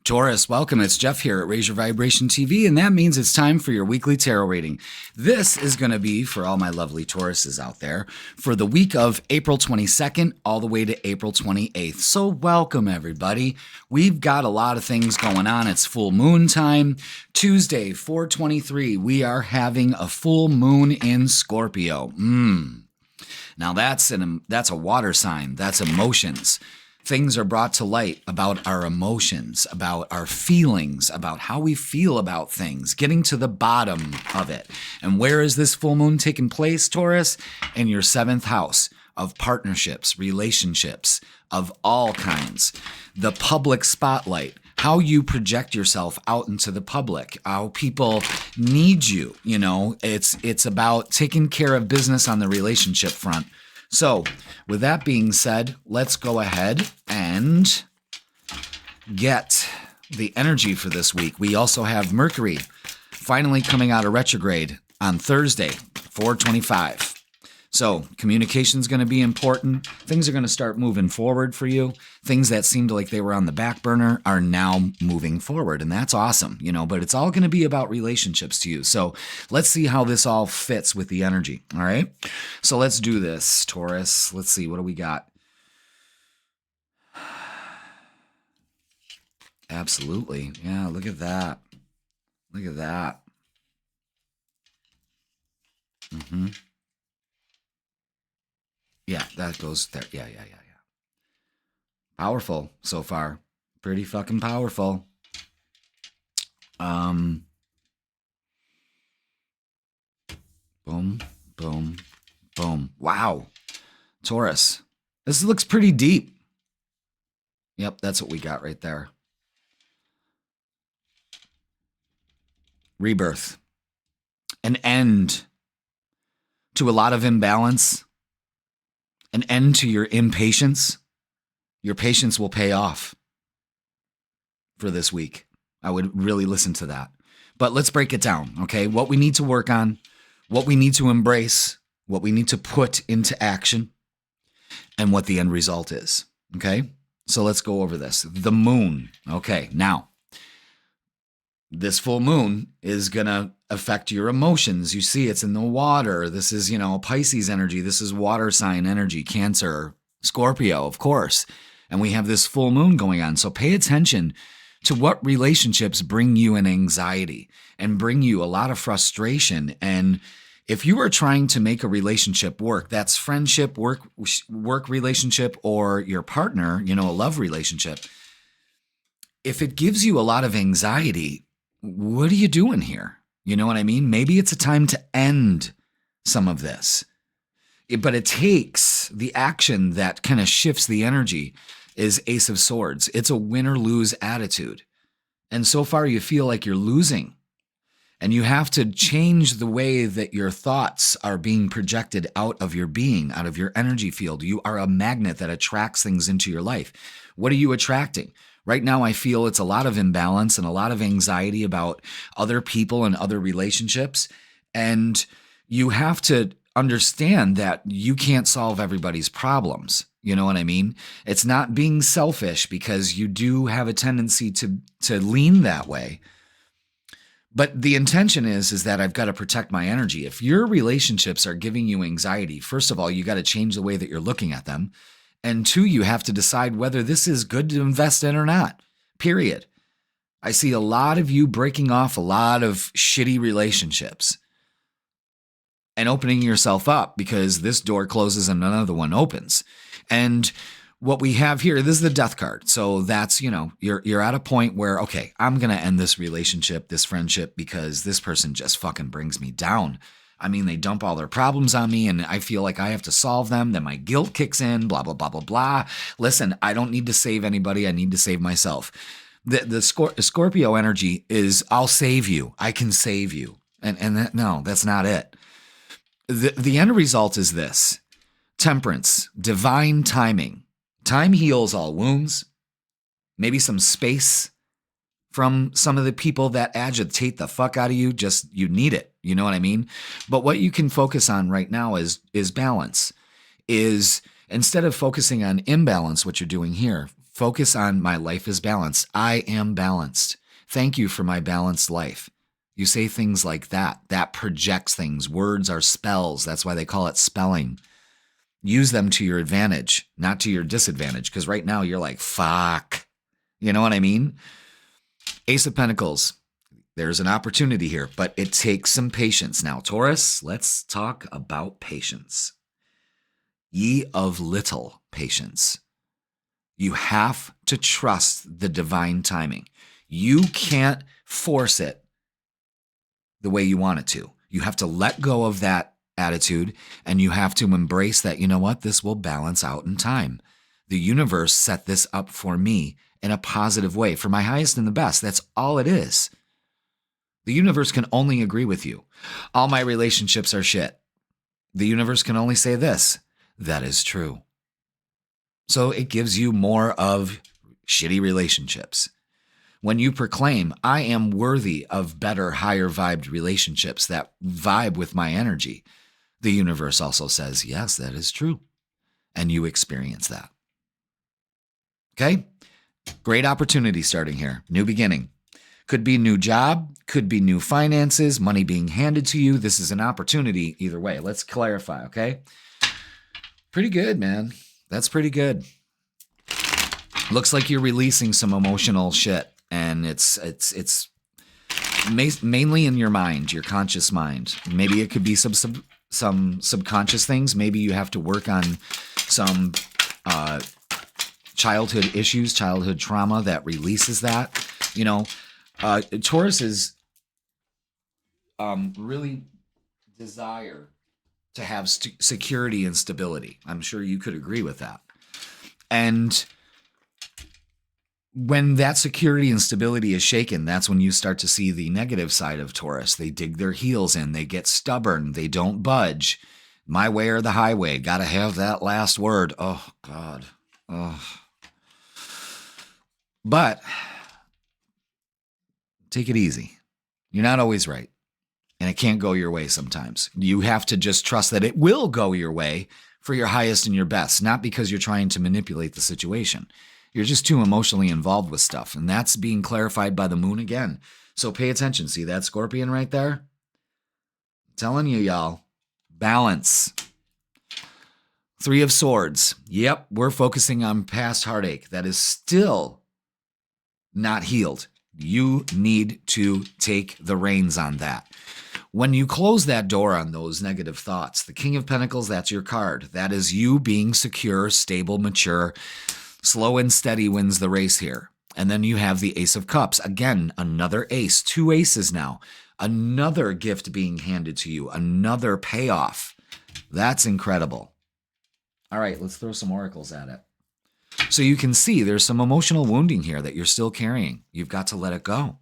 Taurus, welcome. It's Jeff here at Raise Your Vibration TV, and that means it's time for your weekly tarot reading. This is going to be for all my lovely Tauruses out there for the week of April 22nd all the way to April 28th. So welcome, everybody. We've got a lot of things going on. It's full moon time. Tuesday, 4/23, we are having a full moon in Scorpio. Now that's a water sign. That's emotions. Things are brought to light about our emotions, about our feelings, about how we feel about things, getting to the bottom of it. And where is this full moon taking place, Taurus? In your 7th house of partnerships, relationships of all kinds. The public spotlight, how you project yourself out into the public, how people need you. You know, it's about taking care of business on the relationship front. So, with that being said, let's go ahead and get the energy for this week. We also have Mercury finally coming out of retrograde on Thursday, 4/25. So, communication is going to be important. Things are going to start moving forward for you. Things that seemed like they were on the back burner are now moving forward, and that's awesome, but it's all going to be about relationships to you. So, let's see how this all fits with the energy, all right? So, let's do this, Taurus. Let's see, what do we got? Absolutely. Yeah, look at that. Look at that. Yeah, that goes there. Yeah. Powerful so far. Pretty fucking powerful. Boom, boom, boom. Wow. Taurus. This looks pretty deep. Yep, that's what we got right there. Rebirth. An end to a lot of imbalance. An end to your impatience. Your patience will pay off for this week. I would really listen to that. But let's break it down, okay? What we need to work on, what we need to embrace, what we need to put into action, and what the end result is, okay? So let's go over this. The moon. Okay, now, this full moon is going to affect your emotions. You see, it's in the water. This is, Pisces energy. This is water sign energy, Cancer, Scorpio, of course. And we have this full moon going on. So pay attention to what relationships bring you an anxiety and bring you a lot of frustration. And if you are trying to make a relationship work, that's friendship, work relationship, or your partner, a love relationship. If it gives you a lot of anxiety, what are you doing here? You know what I mean? Maybe it's a time to end some of this. But it takes the action that kind of shifts the energy is Ace of Swords. It's a win or lose attitude. And so far you feel like you're losing. And you have to change the way that your thoughts are being projected out of your being, out of your energy field. You are a magnet that attracts things into your life. What are you attracting? Right now, I feel it's a lot of imbalance and a lot of anxiety about other people and other relationships. And you have to understand that you can't solve everybody's problems. You know what I mean? It's not being selfish, because you do have a tendency to lean that way. But the intention is that I've got to protect my energy. If your relationships are giving you anxiety, first of all, you got to change the way that you're looking at them. And 2, you have to decide whether this is good to invest in or not, period. I see a lot of you breaking off a lot of shitty relationships and opening yourself up because this door closes and another one opens. And what we have here, this is the Death card. So that's, you're at a point where, okay, I'm going to end this relationship, this friendship, because this person just fucking brings me down. I mean, they dump all their problems on me and I feel like I have to solve them. Then my guilt kicks in, blah, blah, blah, blah, blah. Listen, I don't need to save anybody. I need to save myself. The Scorpio energy is, I'll save you. I can save you. No, that's not it. The end result is this. Temperance, divine timing. Time heals all wounds. Maybe some space from some of the people that agitate the fuck out of you. Just, you need it. You know what I mean? But what you can focus on right now is balance. Is instead of focusing on imbalance, what you're doing here, Focus on my life is balanced. I am balanced. Thank you for my balanced life. You say things like that. That projects things. Words are spells. That's why they call it spelling. Use them to your advantage, not to your disadvantage, because right now you're like, fuck. You know what I mean? Ace of Pentacles. There's an opportunity here, but it takes some patience. Now, Taurus, let's talk about patience. Ye of little patience. You have to trust the divine timing. You can't force it the way you want it to. You have to let go of that attitude, and you have to embrace that, you know what, this will balance out in time. The universe set this up for me in a positive way, for my highest and the best. That's all it is. The universe can only agree with you. All my relationships are shit. The universe can only say this. That is true. So it gives you more of shitty relationships. When you proclaim, I am worthy of better, higher vibed relationships that vibe with my energy, the universe also says, yes, that is true. And you experience that. Okay? Great opportunity starting here. New beginning. Could be new job, could be new finances, money being handed to you. This is an opportunity either way. Let's clarify, okay? Pretty good, man. That's pretty good. Looks like you're releasing some emotional shit, and it's mainly in your mind, your conscious mind. Maybe it could be some subconscious things. Maybe you have to work on some childhood issues, childhood trauma that releases that. You know, Taurus is really desire to have security and stability. I'm sure you could agree with that. And when that security and stability is shaken, that's when you start to see the negative side of Taurus. They dig their heels in. They get stubborn. They don't budge. My way or the highway. Got to have that last word. Oh, God. Oh. But take it easy. You're not always right. And it can't go your way sometimes. You have to just trust that it will go your way for your highest and your best, not because you're trying to manipulate the situation. You're just too emotionally involved with stuff, and that's being clarified by the moon again. So pay attention. See that scorpion right there? I'm telling you, y'all. Balance. 3 of Swords. Yep, we're focusing on past heartache that is still not healed. You need to take the reins on that. When you close that door on those negative thoughts, the King of Pentacles, that's your card. That is you being secure, stable, mature. Slow and steady wins the race here. And then you have the Ace of Cups. Again, another ace. 2 aces now. Another gift being handed to you. Another payoff. That's incredible. All right, let's throw some oracles at it. So you can see there's some emotional wounding here that you're still carrying. You've got to let it go.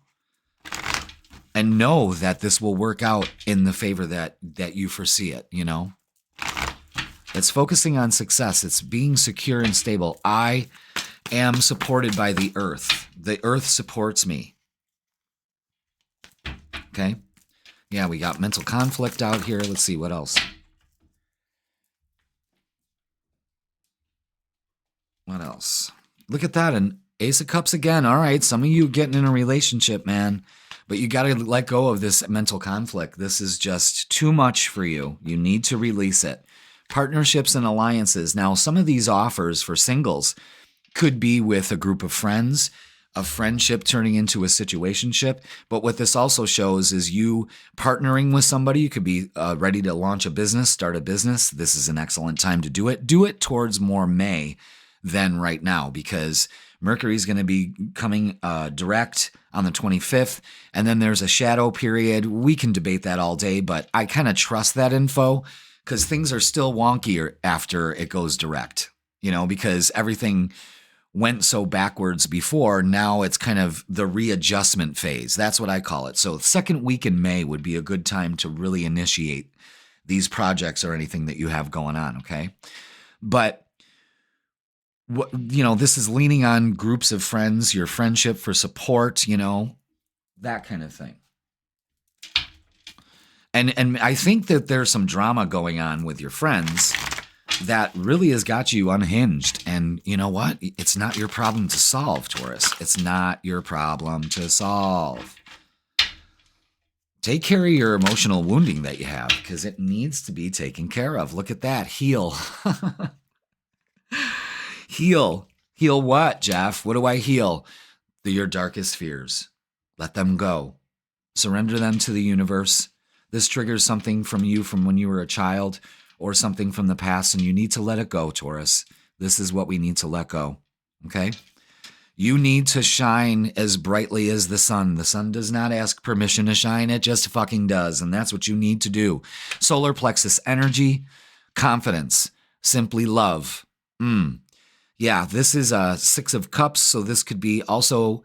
And know that this will work out in the favor that you foresee it, you know? It's focusing on success. It's being secure and stable. I am supported by the earth. The earth supports me. Okay? Yeah, we got mental conflict out here. Let's see, what else? What else? Look at that, an Ace of Cups again. All right, some of you getting in a relationship, man. But you got to let go of this mental conflict. This is just too much for you. You need to release it. Partnerships and alliances. Now, some of these offers for singles could be with a group of friends, a friendship turning into a situationship. But what this also shows is you partnering with somebody. You could be ready to launch a business, start a business. This is an excellent time to do it. Do it towards more May than right now, because Mercury is going to be coming direct on the 25th, and then there's a shadow period. We can debate that all day, but I kind of trust that info because things are still wonkier after it goes direct, you know, because everything went so backwards before. Now it's kind of the readjustment phase. That's what I call it. So the second week in May would be a good time to really initiate these projects or anything that you have going on, okay? But you know, this is leaning on groups of friends, your friendship for support, you know, that kind of thing. And I think that there's some drama going on with your friends that really has got you unhinged. And you know what? It's not your problem to solve, Taurus. It's not your problem to solve. Take care of your emotional wounding that you have, because it needs to be taken care of. Look at that. Heal. Heal. Heal what, Jeff? What do I heal? Your darkest fears. Let them go. Surrender them to the universe. This triggers something from you from when you were a child or something from the past, and you need to let it go, Taurus. This is what we need to let go, okay? You need to shine as brightly as the sun. The sun does not ask permission to shine. It just fucking does, and that's what you need to do. Solar plexus energy, confidence, simply love. Yeah, this is a 6 of Cups, so this could be also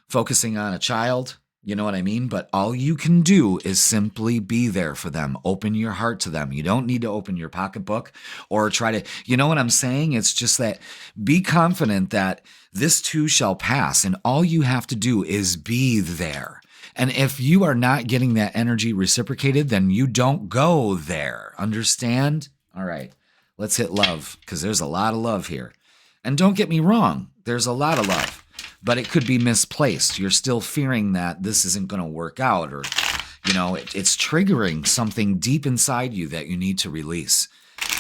focusing on a child. You know what I mean? But all you can do is simply be there for them. Open your heart to them. You don't need to open your pocketbook or try to, you know what I'm saying? It's just that be confident that this too shall pass. And all you have to do is be there. And if you are not getting that energy reciprocated, then you don't go there. Understand? All right, let's hit love, because there's a lot of love here. And don't get me wrong, there's a lot of love. But it could be misplaced. You're still fearing that this isn't going to work out, or, you know, it's triggering something deep inside you that you need to release.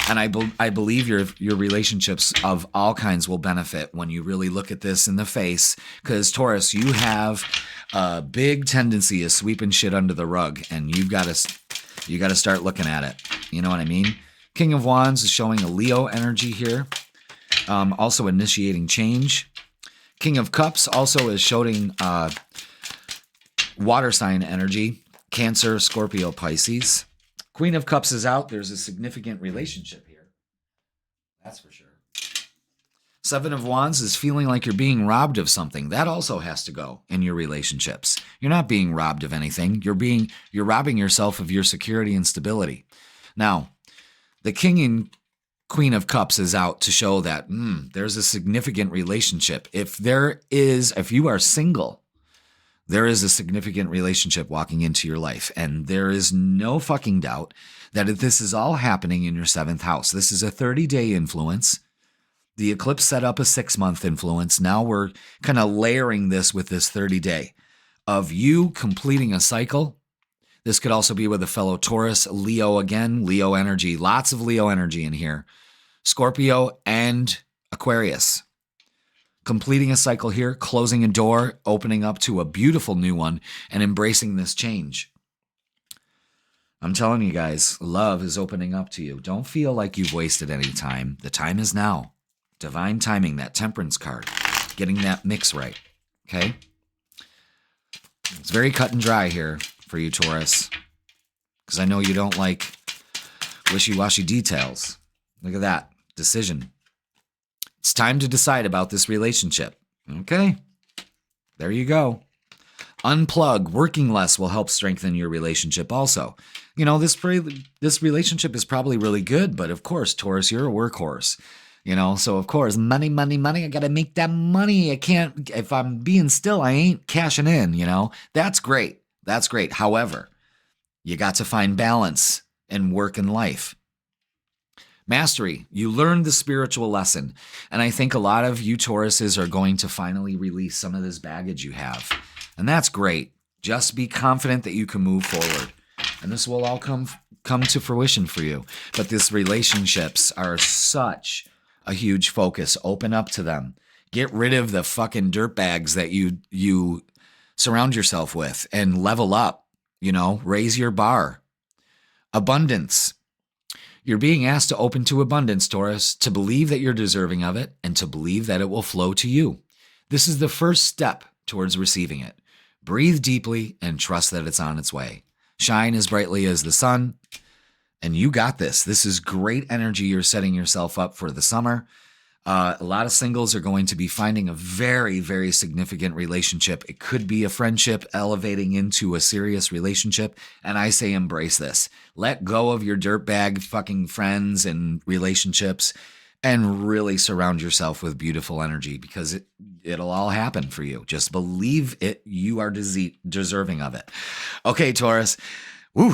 And I believe your relationships of all kinds will benefit when you really look at this in the face, because Taurus, you have a big tendency of sweeping shit under the rug, and you got to start looking at it. You know what I mean? King of Wands is showing a Leo energy here, also initiating change. King of Cups also is showing water sign energy, Cancer, Scorpio, Pisces. Queen of Cups is out. There's a significant relationship here. That's for sure. 7 of Wands is feeling like you're being robbed of something. That also has to go in your relationships. You're not being robbed of anything. You're robbing yourself of your security and stability. Now, the King and Queen of Cups is out to show that there's a significant relationship. If you are single, there is a significant relationship walking into your life. And there is no fucking doubt that if this is all happening in your 7th house, this is a 30-day influence. The eclipse set up a 6-month influence. Now we're kind of layering this with this 30-day of you completing a cycle. This could also be with a fellow Taurus, Leo again, Leo energy, lots of Leo energy in here. Scorpio and Aquarius. Completing a cycle here, closing a door, opening up to a beautiful new one, and embracing this change. I'm telling you guys, love is opening up to you. Don't feel like you've wasted any time. The time is now. Divine timing, that Temperance card. Getting that mix right, okay? It's very cut and dry here for you, Taurus, because I know you don't like wishy-washy details. Look at that. Decision. It's time to decide about this relationship. Okay. There you go. Unplug. Working less will help strengthen your relationship also. You know, this relationship is probably really good, but of course, Taurus, you're a workhorse. You know, so of course, money, money, money. I got to make that money. I can't, if I'm being still, I ain't cashing in, you know. That's great. That's great. However, you got to find balance in work and life. Mastery. You learned the spiritual lesson. And I think a lot of you Tauruses are going to finally release some of this baggage you have. And that's great. Just be confident that you can move forward. And this will all come to fruition for you. But these relationships are such a huge focus. Open up to them. Get rid of the fucking dirtbags that you surround yourself with and level up. You know, raise your bar. Abundance. You're being asked to open to abundance, Taurus, to believe that you're deserving of it and to believe that it will flow to you. This is the first step towards receiving it. Breathe deeply and trust that it's on its way. Shine as brightly as the sun, and you got this. This is great energy. You're setting yourself up for the summer. A lot of singles are going to be finding a very, very significant relationship. It could be a friendship elevating into a serious relationship. And I say embrace this. Let go of your dirtbag fucking friends and relationships and really surround yourself with beautiful energy, because it'll all happen for you. Just believe it. You are deserving of it. Okay, Taurus. Woo.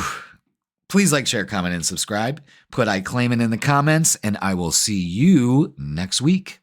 Please like, share, comment, and subscribe. Put I claim it in the comments, and I will see you next week.